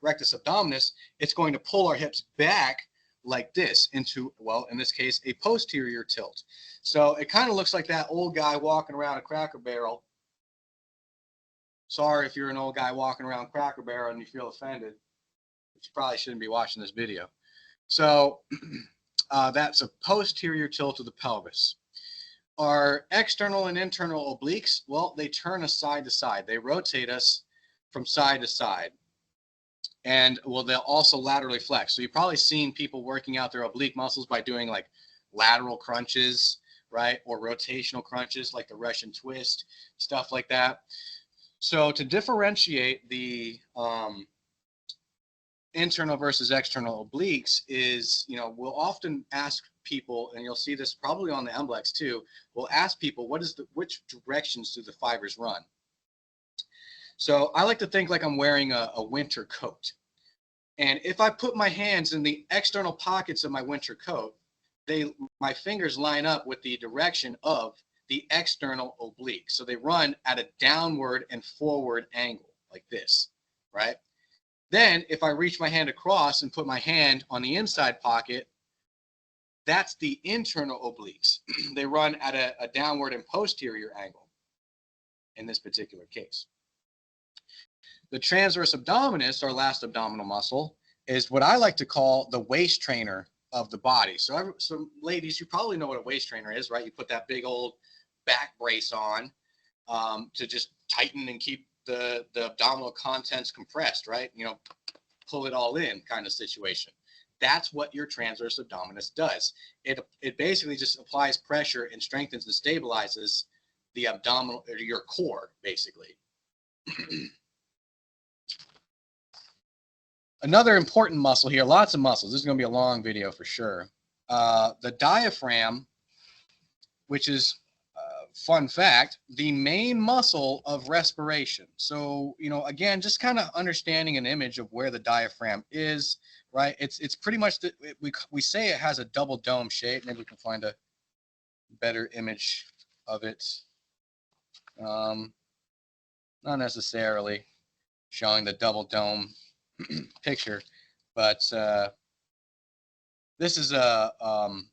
rectus abdominis, it's going to pull our hips back like this into, well, in this case, a posterior tilt. So it kind of looks like that old guy walking around a Cracker Barrel. Sorry if you're an old guy walking around Cracker Barrel and you feel offended, but you probably shouldn't be watching this video. So that's a posterior tilt of the pelvis. Our external and internal obliques, well, they turn us side to side. They rotate us from side to side. And well, they'll also laterally flex. So you've probably seen people working out their oblique muscles by doing like lateral crunches, right? Or rotational crunches like the Russian twist, stuff like that. So to differentiate the internal versus external obliques is, you know, we'll often ask people, and you'll see this probably on the MBLEX too, we'll ask people, which directions do the fibers run? So I like to think like I'm wearing a winter coat. And if I put my hands in the external pockets of my winter coat, my fingers line up with the direction of the external oblique. So they run at a downward and forward angle like this, right? Then if I reach my hand across and put my hand on the inside pocket, that's the internal obliques. They run at a downward and posterior angle in this particular case. The transverse abdominis, our last abdominal muscle, is what I like to call the waist trainer of the body. So ladies, you probably know what a waist trainer is, right? You put that big old back brace on to just tighten and keep the abdominal contents compressed, right? You know, pull it all in kind of situation. That's what your transverse abdominis does. It basically just applies pressure and strengthens and stabilizes the abdominal, or your core, basically. Another important muscle here, lots of muscles. This is going to be a long video for sure. The diaphragm, which is, fun fact, the main muscle of respiration. So, you know, again, just kind of understanding an image of where the diaphragm is, right? It's pretty much, we say it has a double dome shape. Maybe we can find a better image of it. Not necessarily showing the double dome picture, but this is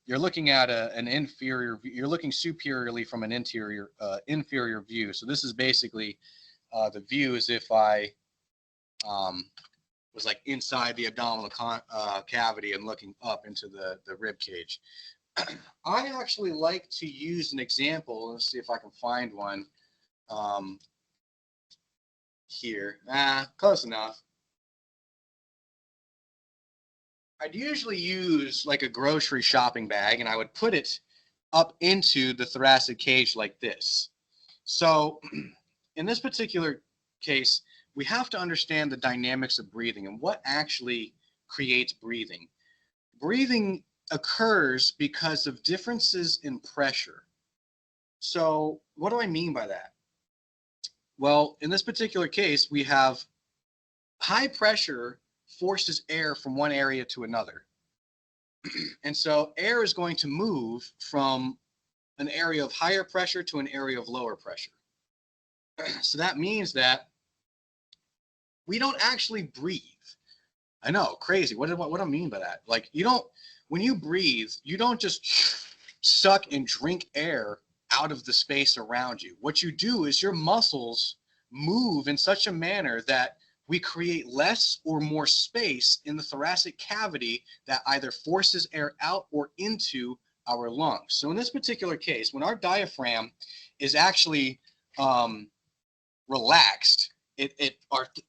you're looking at an inferior, you're looking superiorly from an inferior view. So this is basically the view as if I was like inside the abdominal cavity and looking up into the rib cage. I actually like to use an example. Let's see if I can find one here. Close enough. I'd usually use like a grocery shopping bag, and I would put it up into the thoracic cage like this. So in this particular case, we have to understand the dynamics of breathing and what actually creates breathing. Breathing occurs because of differences in pressure. So what do I mean by that? Well, in this particular case, we have high pressure forces air from one area to another. And so air is going to move from an area of higher pressure to an area of lower pressure. So that means that we don't actually breathe. I know, crazy. What do I mean by that? Like, you don't, when you breathe, you don't just suck and drink air out of the space around you. What you do is your muscles move in such a manner that we create less or more space in the thoracic cavity that either forces air out or into our lungs. So in this particular case, when our diaphragm is actually relaxed,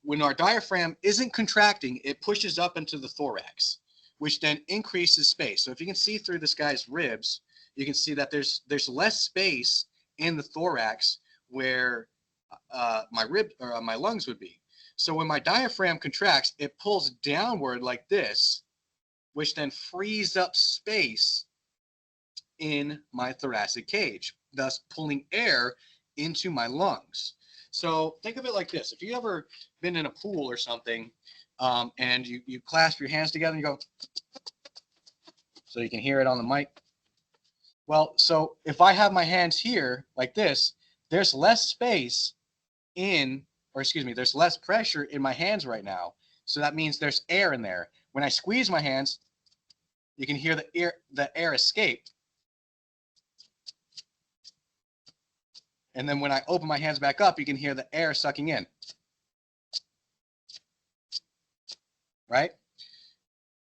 when our diaphragm isn't contracting, it pushes up into the thorax, which then increases space. So if you can see through this guy's ribs, you can see that there's less space in the thorax where my lungs would be. So when my diaphragm contracts, it pulls downward like this, which then frees up space in my thoracic cage, thus pulling air into my lungs. So think of it like this. If you ever been in a pool or something, and you clasp your hands together and you go, so you can hear it on the mic. Well, so if I have my hands here like this, there's less space there's less pressure in my hands right now. So that means there's air in there. When I squeeze my hands, you can hear the air escape. And then when I open my hands back up, you can hear the air sucking in. Right?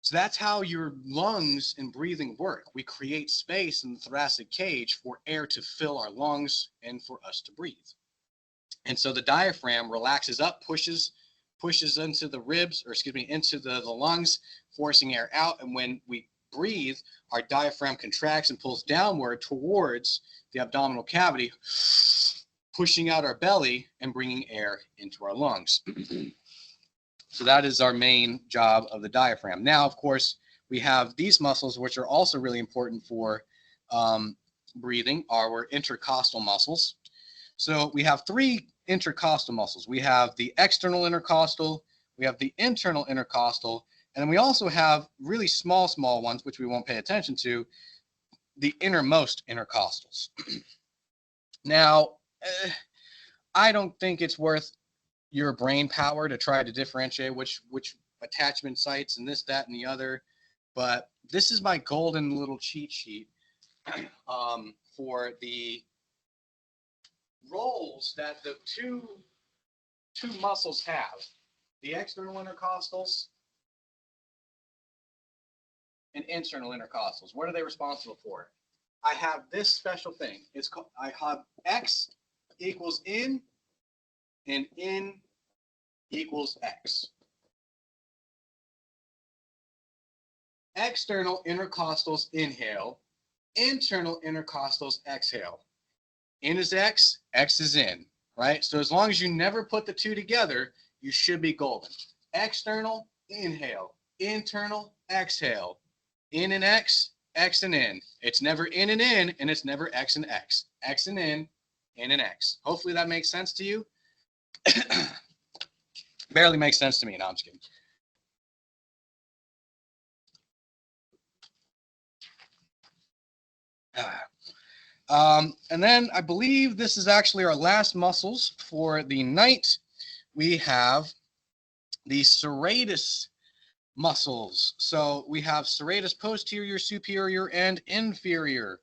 So that's how your lungs and breathing work. We create space in the thoracic cage for air to fill our lungs and for us to breathe. And so the diaphragm relaxes up, pushes into the ribs, into the lungs, forcing air out. And when we breathe, our diaphragm contracts and pulls downward towards the abdominal cavity, pushing out our belly and bringing air into our lungs. So that is our main job of the diaphragm. Now, of course, we have these muscles, which are also really important for breathing, our intercostal muscles. So we have three intercostal muscles. We have the external intercostal, we have the internal intercostal, and then we also have really small ones, which we won't pay attention to, the innermost intercostals. Now, I don't think it's worth your brain power to try to differentiate which attachment sites and this, that, and the other. But this is my golden little cheat sheet for the roles that the two muscles have: the external intercostals and internal intercostals. What are they responsible for? I have this special thing. It's called, I have X equals in and in equals X. External intercostals inhale, internal intercostals exhale. In is X, X is in, right? So as long as you never put the two together, you should be golden. External, inhale. Internal, exhale. In and X, X and in. It's never in, and it's never X and X. X and in and X. Hopefully that makes sense to you. Barely makes sense to me. No, I'm just kidding. And then I believe this is actually our last muscles for the night. We have the serratus muscles. So we have serratus posterior, superior, and inferior.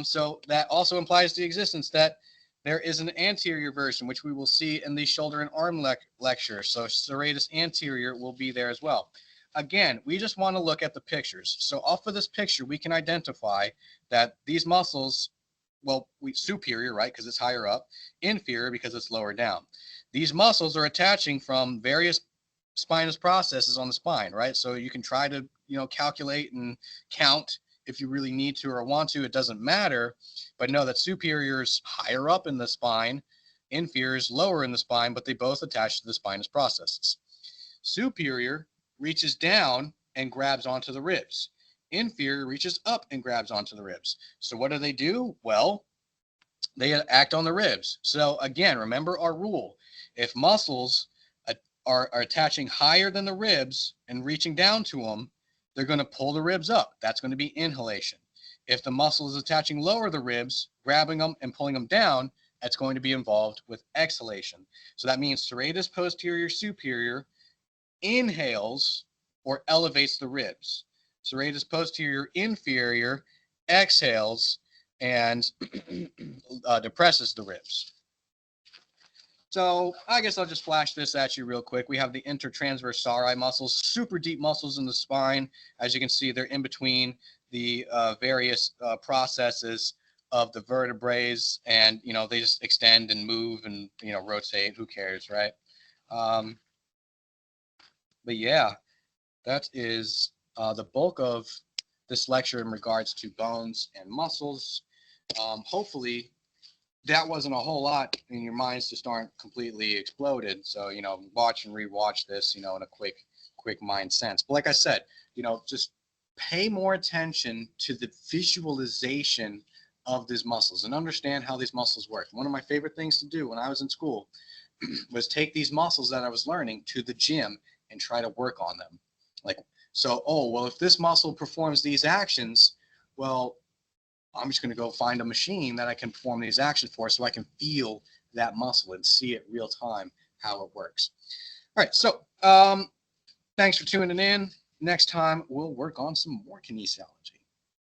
So that also implies the existence that there is an anterior version, which we will see in the shoulder and arm lecture. So serratus anterior will be there as well. Again, we just want to look at the pictures. So off of this picture, we can identify that these muscles, well, superior, right, because it's higher up, inferior because it's lower down. These muscles are attaching from various spinous processes on the spine, right? So you can try to, calculate and count if you really need to or want to. It doesn't matter, but know that superior is higher up in the spine, inferior is lower in the spine, but they both attach to the spinous processes. Superior reaches down and grabs onto the ribs. Inferior reaches up and grabs onto the ribs. So what do? Well, they act on the ribs. So again, remember our rule. If muscles are attaching higher than the ribs and reaching down to them, they're going to pull the ribs up. That's going to be inhalation. If the muscle is attaching lower the ribs, grabbing them and pulling them down, that's going to be involved with exhalation. So that means serratus posterior superior inhales or elevates the ribs. Serratus posterior inferior exhales and depresses the ribs. So I guess I'll just flash this at you real quick. We have the intertransversali muscles, super deep muscles in the spine. As you can see, they're in between the various processes of the vertebrae, and they just extend and move and rotate. Who cares, right? But yeah, that is the bulk of this lecture in regards to bones and muscles. Hopefully that wasn't a whole lot and your minds just aren't completely exploded. So, watch and rewatch this, in a quick mind sense. But like I said, just pay more attention to the visualization of these muscles and understand how these muscles work. One of my favorite things to do when I was in school was take these muscles that I was learning to the gym and try to work on them. If this muscle performs these actions, well, I'm just going to go find a machine that I can perform these actions for so I can feel that muscle and see it real time how it works. All right, so thanks for tuning in. Next time, we'll work on some more kinesiology.